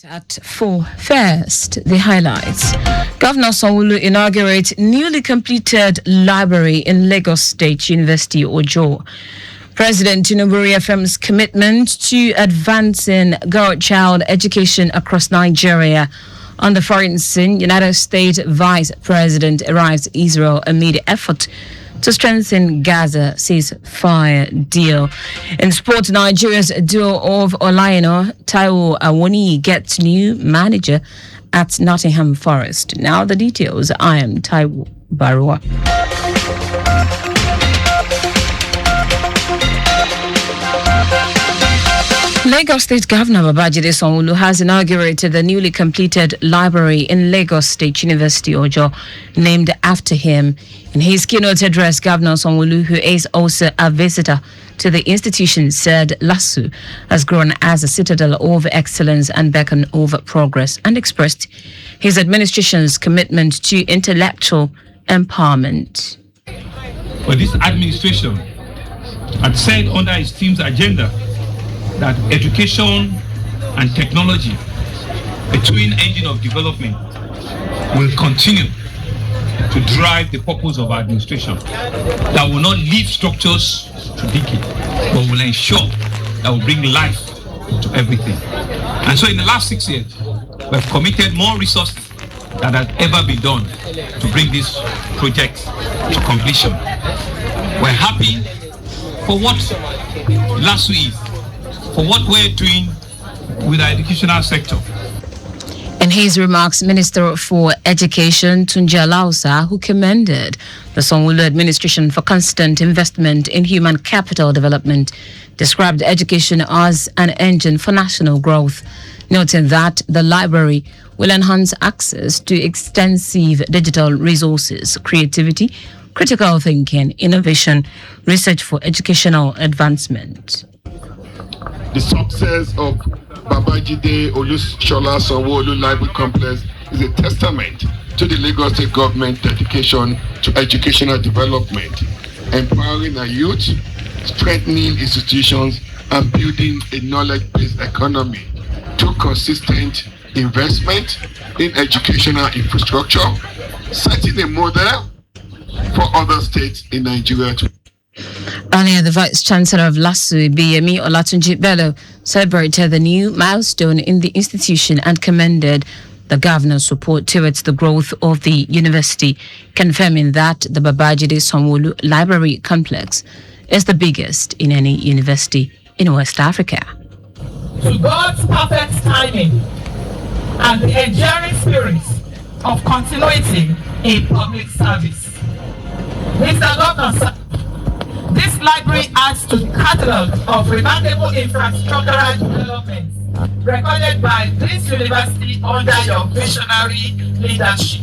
At 4 first, the highlights. Governor Sanwo-Olu inaugurates newly completed library in Lagos State University, Ojo. President Tinubu reaffirms commitment to advancing girl-child education across Nigeria. On the foreign scene, United States Vice President arrives Israel amid effort to strengthen Gaza ceasefire deal. In sport, Nigeria's duo of Olaino, Taiwo Baruwa gets new manager at Nottingham Forest. Now the details. I am Taiwo Baruwa. Lagos State Governor Babajide Sanwo-Olu has inaugurated the newly completed library in Lagos State University, Ojo, named after him. In his keynote address, Governor Sanwo-Olu, who is also a visitor to the institution, said LASU has grown as a citadel of excellence and beacon of progress, and expressed his administration's commitment to intellectual empowerment. But this administration had said under its team's agenda that education and technology, a twin engine of development, will continue to drive the purpose of our administration. That will not leave structures to decay, but will ensure that will bring life to everything. And so in the last 6 years, we have committed more resources than had ever been done to bring this project to completion. We're happy for what LASU is, for what we're doing with our educational sector. In his remarks, Minister for Education Tunji Alausa, who commended the Sanwo-Olu administration for constant investment in human capital development, described education as an engine for national growth, noting that the library will enhance access to extensive digital resources, creativity, critical thinking, innovation, research for educational advancement. The success of Babajide Olushola Sanwo-Olu Library Complex is a testament to the Lagos State government dedication to educational development, empowering our youth, strengthening institutions, and building a knowledge-based economy through consistent investment in educational infrastructure, setting a model for other states in Nigeria to. Earlier, the Vice-Chancellor of LASU, Ibiyemi Olatunji Bello, celebrated the new milestone in the institution and commended the governor's support towards the growth of the university, confirming that the Babajide Sanwo-Olu Library Complex is the biggest in any university in West Africa. To God's perfect timing and the enduring spirit of continuity in public service, Mr. Governor, this library adds to the catalogue of remarkable infrastructural developments recorded by this university under your visionary leadership.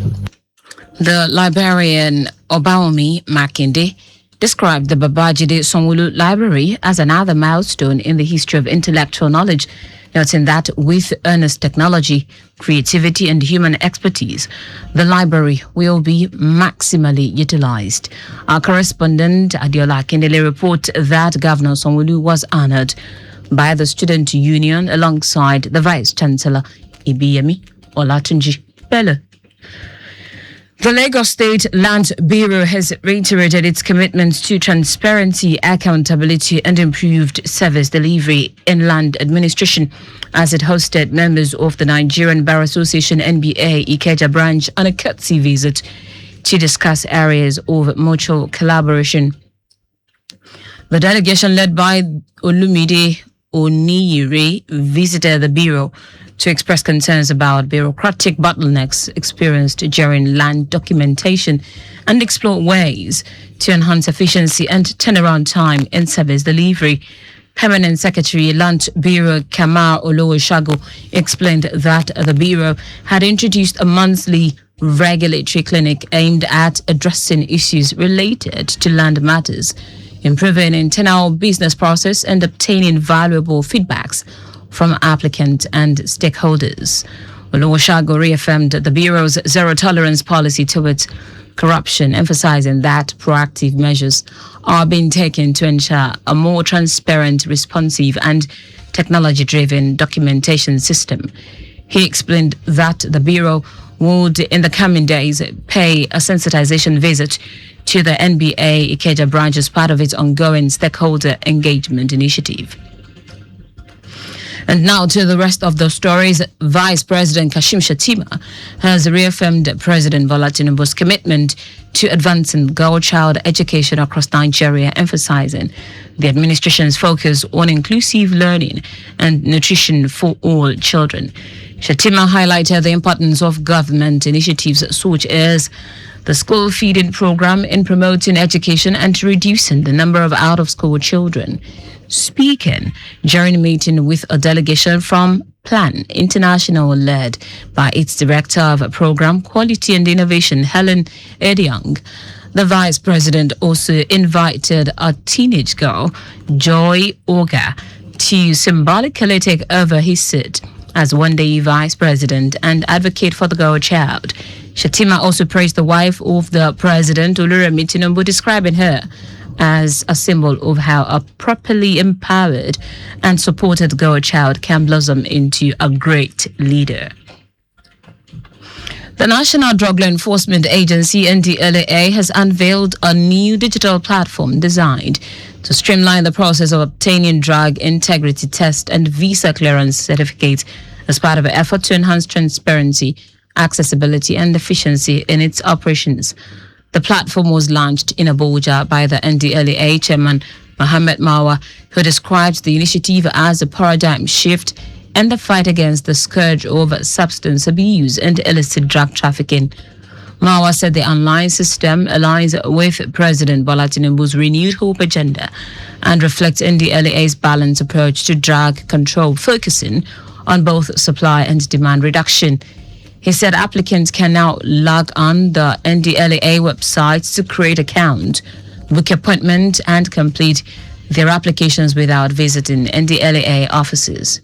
The librarian Obaomi Makinde described the Babajide Sanwo-Olu Library as another milestone in the history of intellectual knowledge, noting that with earnest technology, creativity, and human expertise, the library will be maximally utilized. Our correspondent Adiola Kendele reports that Governor Sanwo-Olu was honored by the Student Union alongside the Vice-Chancellor Ibiyemi Olatunji Bello. The Lagos State Land Bureau has reiterated its commitment to transparency, accountability, and improved service delivery in land administration as it hosted members of the Nigerian Bar Association NBA Ikeja branch on a courtesy visit to discuss areas of mutual collaboration. The delegation led by Olumide Oniyire visited the Bureau to express concerns about bureaucratic bottlenecks experienced during land documentation and explore ways to enhance efficiency and turnaround time in service delivery. Permanent Secretary Land Bureau Kamar Olowoshago explained that the Bureau had introduced a monthly regulatory clinic aimed at addressing issues related to land matters, improving internal business process, and obtaining valuable feedbacks from applicants and stakeholders. Olowoshago reaffirmed the Bureau's zero-tolerance policy towards corruption, emphasizing that proactive measures are being taken to ensure a more transparent, responsive, and technology-driven documentation system. He explained that the Bureau would, in the coming days, pay a sensitization visit to the NBA Ikeja branch as part of its ongoing stakeholder engagement initiative. And now to the rest of the stories. Vice President Kashim Shettima has reaffirmed President Bola Tinubu's commitment to advancing girl-child education across Nigeria, emphasizing the administration's focus on inclusive learning and nutrition for all children. Shettima highlighted the importance of government initiatives such as the school feeding program in promoting education and reducing the number of out-of-school children. Speaking during a meeting with a delegation from Plan International led by its Director of Program Quality and Innovation, Helen Ediang, the Vice President also invited a teenage girl, Joy Oga, to symbolically take over his seat as one-day Vice President and advocate for the girl child. Shettima also praised the wife of the President, Oluremi Tinubu, describing her as a symbol of how a properly empowered and supported girl child can blossom into a great leader. The National Drug Law Enforcement Agency, NDLEA, has unveiled a new digital platform designed to streamline the process of obtaining drug integrity test and visa clearance certificates as part of an effort to enhance transparency, accessibility, and efficiency in its operations. The platform was launched in Abuja by the NDLEA chairman, Mohammed Marwa, who described the initiative as a paradigm shift in the fight against the scourge of substance abuse and illicit drug trafficking. Marwa said the online system aligns with President Bola Tinubu's renewed hope agenda and reflects NDLEA's balanced approach to drug control, focusing on both supply and demand reduction. He said applicants can now log on the NDLEA website to create an account, book appointment, and complete their applications without visiting NDLEA offices.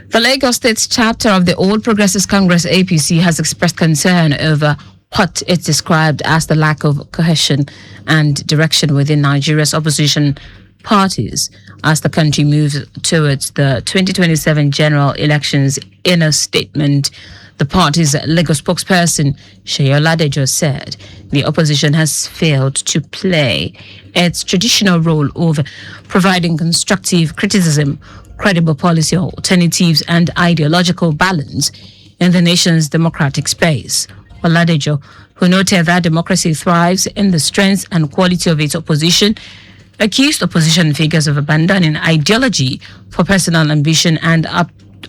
The Lagos State chapter of the All Progressives Congress APC has expressed concern over what it described as the lack of cohesion and direction within Nigeria's opposition parties as the country moves towards the 2027 general elections. In a statement, the party's Lagos spokesperson, Seyi Oladejo, said the opposition has failed to play its traditional role of providing constructive criticism, credible policy alternatives, and ideological balance in the nation's democratic space. Oladejo, who noted that democracy thrives in the strength and quality of its opposition, accused opposition figures of abandoning ideology for personal ambition and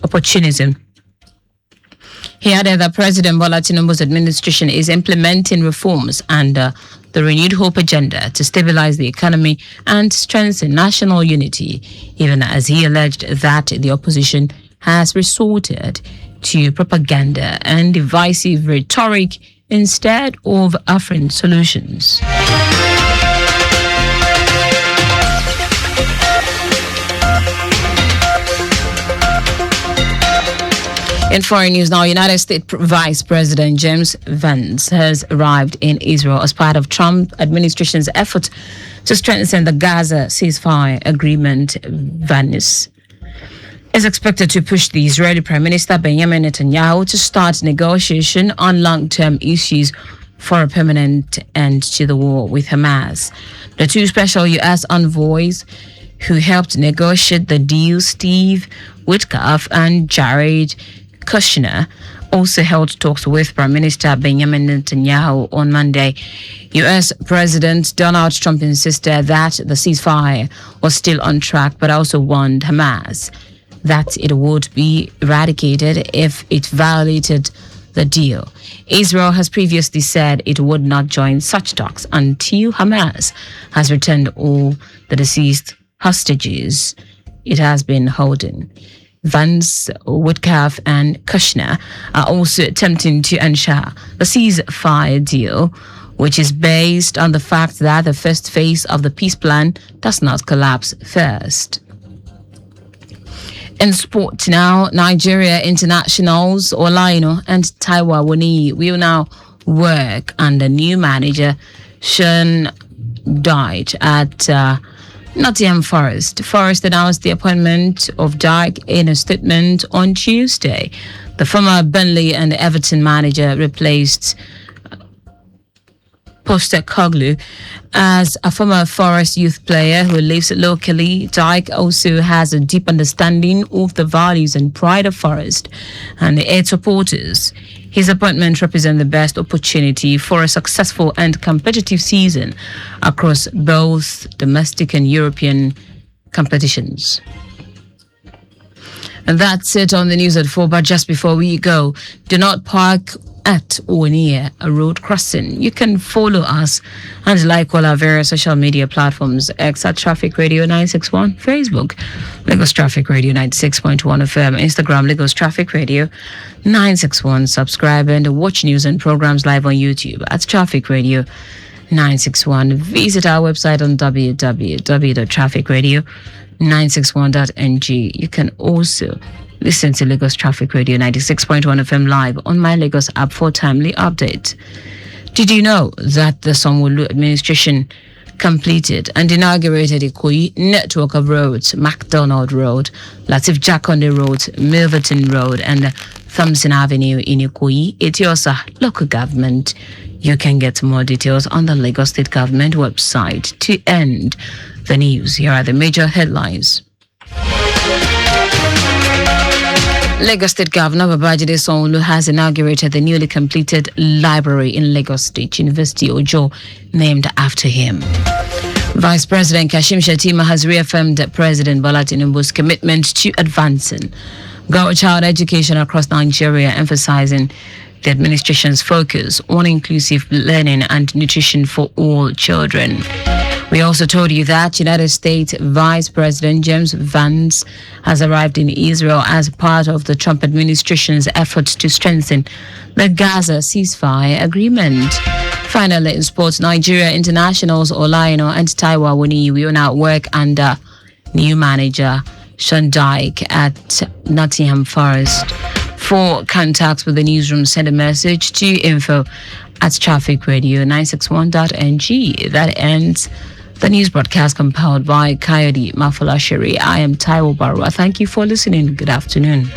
opportunism. He added that President Bola Tinubu's administration is implementing reforms under the Renewed Hope agenda to stabilize the economy and strengthen national unity, even as he alleged that the opposition has resorted to propaganda and divisive rhetoric instead of offering solutions. In foreign news now, United States Vice President James Vance has arrived in Israel as part of Trump administration's effort to strengthen the Gaza ceasefire agreement. Vance is expected to push the Israeli Prime Minister Benjamin Netanyahu to start negotiation on long-term issues for a permanent end to the war with Hamas. The two special U.S. envoys who helped negotiate the deal, Steve Witkoff and Jared Kushner, also held talks with Prime Minister Benjamin Netanyahu on Monday. U.S. President Donald Trump insisted that the ceasefire was still on track, but also warned Hamas that it would be eradicated if it violated the deal. Israel has previously said it would not join such talks until Hamas has returned all the deceased hostages it has been holding. Vance, Witkoff, and Kushner are also attempting to ensure the ceasefire deal, which is based on the fact that the first phase of the peace plan does not collapse first. In sport now, Nigeria internationals Olaino and Taiwo Baruwa will now work under new manager Sean Dyche at Nottingham Forest. Forest announced the appointment of Dyke in a statement on Tuesday. The former Burnley and Everton manager replaced Postecoglou as a former Forest youth player who lives locally. Dyke also has a deep understanding of the values and pride of Forest and its supporters. His appointment represents the best opportunity for a successful and competitive season across both domestic and European competitions. And that's it on the news at 4. But just before we go, do not park at or near a road crossing. You can follow us and like all our various social media platforms: X at Traffic Radio 961, Facebook Lagos Traffic Radio 96.1 FM, Instagram Lagos Traffic Radio 961. Subscribe and watch news and programs live on YouTube at Traffic Radio 961. Visit our website on www.trafficradio961.ng. You can also listen to Lagos Traffic Radio 96.1 FM live on my Lagos app for timely update. Did you know that the Sanwo-Olu administration completed and inaugurated Ikoyi network of roads: MacDonald Road, Latif Jakonde Road, Milverton Road, and Thompson Avenue in Ikoyi, Etiosa local government? You can get more details on the Lagos State Government website. To end the news, here are the major headlines. Lagos State Governor Babajide Sanwo-Olu has inaugurated the newly completed library in Lagos State University, Ojo, named after him. Vice President Kashim Shettima has reaffirmed President Bola Tinubu's commitment to advancing child education across Nigeria, emphasizing the administration's focus on inclusive learning and nutrition for all children. We also told you that United States Vice President James Vance has arrived in Israel as part of the Trump administration's efforts to strengthen the Gaza ceasefire agreement. Finally, in sports, Nigeria internationals Olaino and Taiwo Baruwa will now work under new manager Sean Dyke at Nottingham Forest. For contacts with the newsroom, send a message to info@trafficradio961.ng. That ends the news broadcast compiled by Coyote Mafalashiri. I am Taiwo Baruwa. Thank you for listening. Good afternoon.